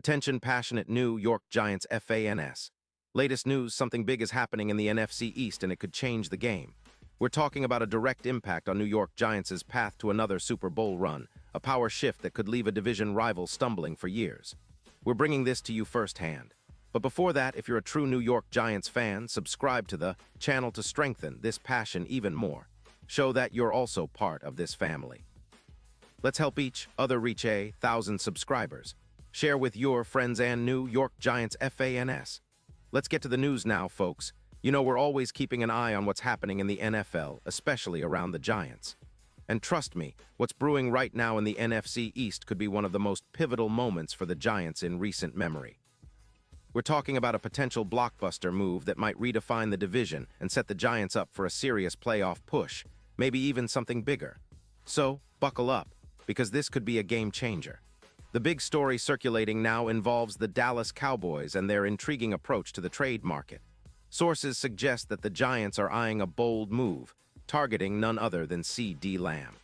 Attention passionate New York Giants fans. Latest news, something big is happening in the NFC East and it could change the game. We're talking about a direct impact on New York Giants' path to another Super Bowl run, a power shift that could leave a division rival stumbling for years. We're bringing this to you firsthand. But before that, if you're a true New York Giants fan, subscribe to the channel to strengthen this passion even more. Show that you're also part of this family. Let's help each other reach 1,000 subscribers. Share with your friends and New York Giants fans. Let's get to the news now, folks. You know, we're always keeping an eye on what's happening in the NFL, especially around the Giants. And trust me, what's brewing right now in the NFC East could be one of the most pivotal moments for the Giants in recent memory. We're talking about a potential blockbuster move that might redefine the division and set the Giants up for a serious playoff push, maybe even something bigger. So, buckle up, because this could be a game changer. The big story circulating now involves the Dallas Cowboys and their intriguing approach to the trade market. Sources suggest that the Giants are eyeing a bold move, targeting none other than C.D. Lamb.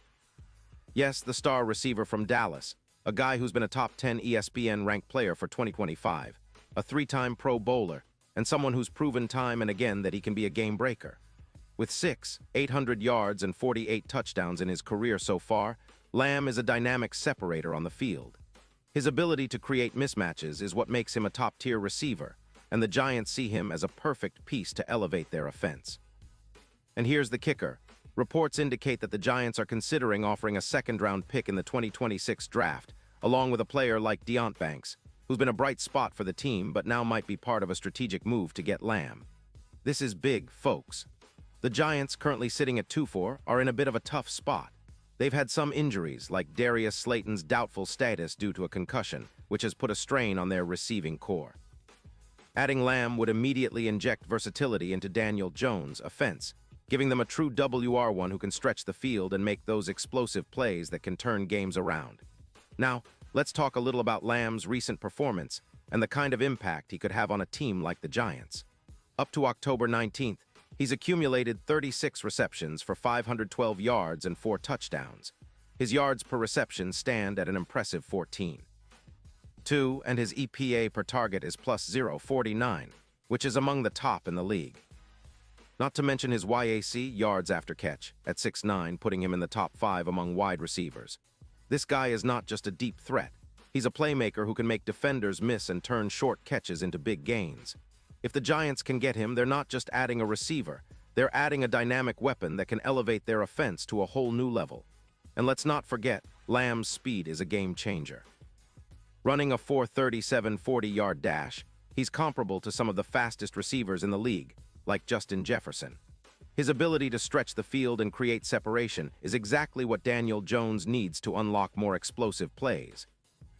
Yes, the star receiver from Dallas, a guy who's been a top 10 ESPN-ranked player for 2025, a three-time Pro Bowler, and someone who's proven time and again that he can be a game-breaker. With 800 yards and 48 touchdowns in his career so far, Lamb is a dynamic separator on the field. His ability to create mismatches is what makes him a top-tier receiver, and the Giants see him as a perfect piece to elevate their offense. And here's the kicker. Reports indicate that the Giants are considering offering a second-round pick in the 2026 draft, along with a player like Deonte Banks, who's been a bright spot for the team but now might be part of a strategic move to get Lamb. This is big, folks. The Giants, currently sitting at 2-4, are in a bit of a tough spot. They've had some injuries, like Darius Slayton's doubtful status due to a concussion, which has put a strain on their receiving core. Adding Lamb would immediately inject versatility into Daniel Jones' offense, giving them a true WR1 who can stretch the field and make those explosive plays that can turn games around. Now, let's talk a little about Lamb's recent performance and the kind of impact he could have on a team like the Giants. Up to October 19th, he's accumulated 36 receptions for 512 yards and 4 touchdowns. His yards per reception stand at an impressive 14. And his EPA per target is plus 0.49, which is among the top in the league. Not to mention his YAC, yards after catch, at 6.9, putting him in the top 5 among wide receivers. This guy is not just a deep threat. He's a playmaker who can make defenders miss and turn short catches into big gains. If the Giants can get him, they're not just adding a receiver, they're adding a dynamic weapon that can elevate their offense to a whole new level. And let's not forget, Lamb's speed is a game changer. Running a 4.37 40-yard dash, he's comparable to some of the fastest receivers in the league, like Justin Jefferson. His ability to stretch the field and create separation is exactly what Daniel Jones needs to unlock more explosive plays.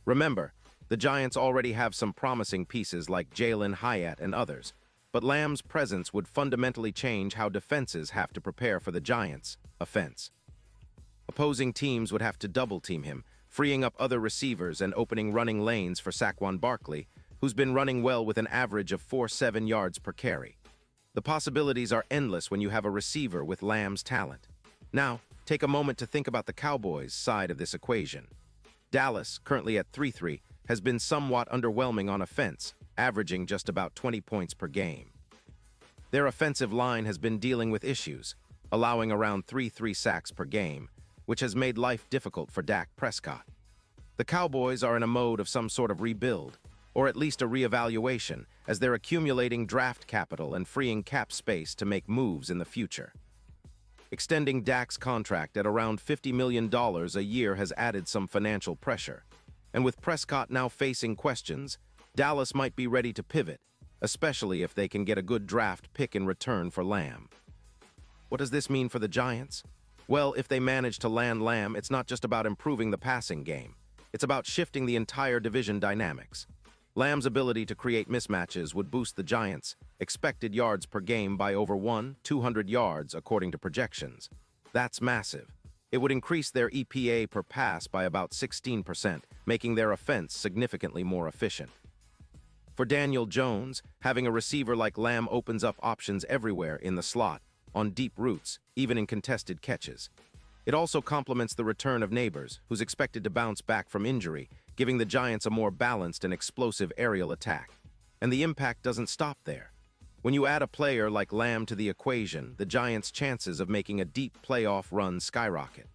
Remember, the Giants already have some promising pieces like Jalen Hyatt and others, but Lamb's presence would fundamentally change how defenses have to prepare for the Giants' offense. Opposing teams would have to double-team him, freeing up other receivers and opening running lanes for Saquon Barkley, who's been running well with an average of 4.7 yards per carry. The possibilities are endless when you have a receiver with Lamb's talent. Now, take a moment to think about the Cowboys' side of this equation. Dallas, currently at 3-3, has been somewhat underwhelming on offense, averaging just about 20 points per game. Their offensive line has been dealing with issues, allowing around 3 sacks per game, which has made life difficult for Dak Prescott. The Cowboys are in a mode of some sort of rebuild, or at least a reevaluation, as they're accumulating draft capital and freeing cap space to make moves in the future. Extending Dak's contract at around $50 million a year has added some financial pressure. And with Prescott now facing questions, Dallas might be ready to pivot, especially if they can get a good draft pick in return for Lamb. What does this mean for the Giants? Well, if they manage to land Lamb, it's not just about improving the passing game. It's about shifting the entire division dynamics. Lamb's ability to create mismatches would boost the Giants' expected yards per game by over 200 yards according to projections. That's massive. It would increase their EPA per pass by about 16%, making their offense significantly more efficient. For Daniel Jones, having a receiver like Lamb opens up options everywhere in the slot, on deep routes, even in contested catches. It also complements the return of Neighbors, who's expected to bounce back from injury, giving the Giants a more balanced and explosive aerial attack. And the impact doesn't stop there. When you add a player like Lamb to the equation, the Giants' chances of making a deep playoff run skyrocket.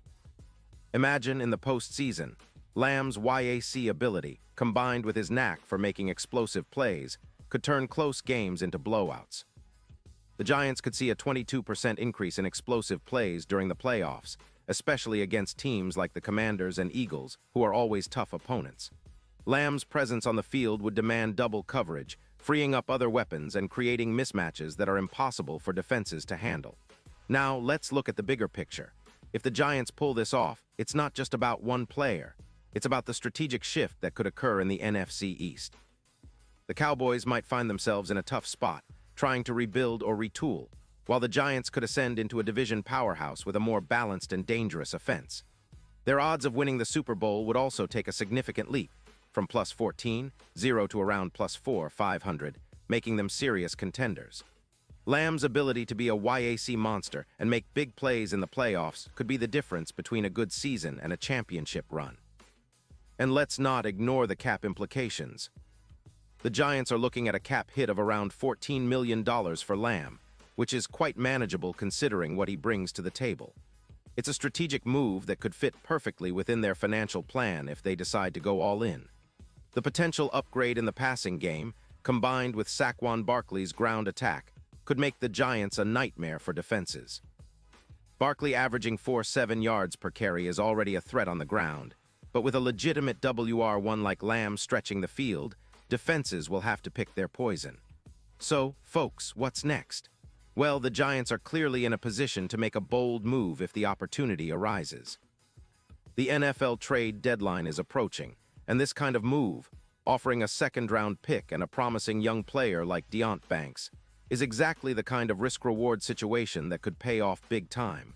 Imagine in the postseason, Lamb's YAC ability, combined with his knack for making explosive plays, could turn close games into blowouts. The Giants could see a 22% increase in explosive plays during the playoffs, especially against teams like the Commanders and Eagles, who are always tough opponents. Lamb's presence on the field would demand double coverage, freeing up other weapons and creating mismatches that are impossible for defenses to handle. Now, let's look at the bigger picture. If the Giants pull this off, it's not just about one player. It's about the strategic shift that could occur in the NFC East. The Cowboys might find themselves in a tough spot, trying to rebuild or retool, while the Giants could ascend into a division powerhouse with a more balanced and dangerous offense. Their odds of winning the Super Bowl would also take a significant leap, from plus 14-0 to around plus 4-500, making them serious contenders. Lamb's ability to be a YAC monster and make big plays in the playoffs could be the difference between a good season and a championship run. And let's not ignore the cap implications. The Giants are looking at a cap hit of around $14 million for Lamb, which is quite manageable considering what he brings to the table. It's a strategic move that could fit perfectly within their financial plan if they decide to go all in. The potential upgrade in the passing game, combined with Saquon Barkley's ground attack, could make the Giants a nightmare for defenses. Barkley averaging 4.7 yards per carry is already a threat on the ground, but with a legitimate WR1 like Lamb stretching the field, defenses will have to pick their poison. So, folks, what's next? Well, the Giants are clearly in a position to make a bold move if the opportunity arises. The NFL trade deadline is approaching, and this kind of move, offering a second-round pick and a promising young player like Deonte Banks, is exactly the kind of risk-reward situation that could pay off big time.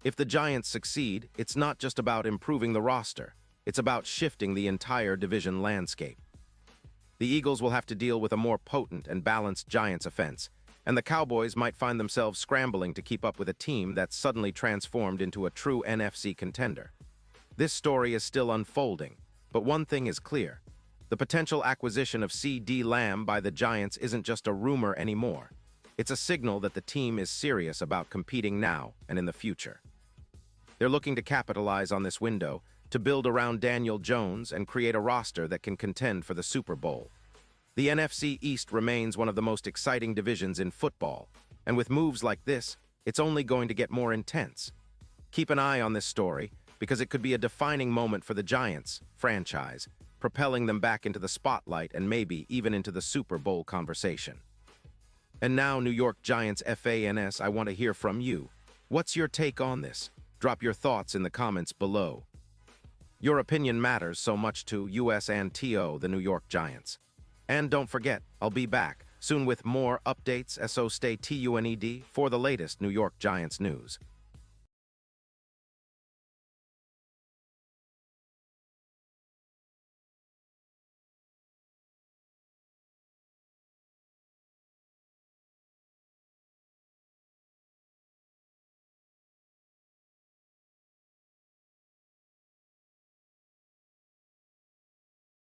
If the Giants succeed, it's not just about improving the roster, it's about shifting the entire division landscape. The Eagles will have to deal with a more potent and balanced Giants offense, and the Cowboys might find themselves scrambling to keep up with a team that's suddenly transformed into a true NFC contender. This story is still unfolding, but one thing is clear. The potential acquisition of C.D. Lamb by the Giants isn't just a rumor anymore. It's a signal that the team is serious about competing now and in the future. They're looking to capitalize on this window, to build around Daniel Jones and create a roster that can contend for the Super Bowl. The NFC East remains one of the most exciting divisions in football, and with moves like this, it's only going to get more intense. Keep an eye on this story, because it could be a defining moment for the Giants franchise, propelling them back into the spotlight and maybe even into the Super Bowl conversation. And now, New York Giants fans, I want to hear from you. What's your take on this? Drop your thoughts in the comments below. Your opinion matters so much to us and the New York Giants. And don't forget, I'll be back soon with more updates, so stay tuned for the latest New York Giants news.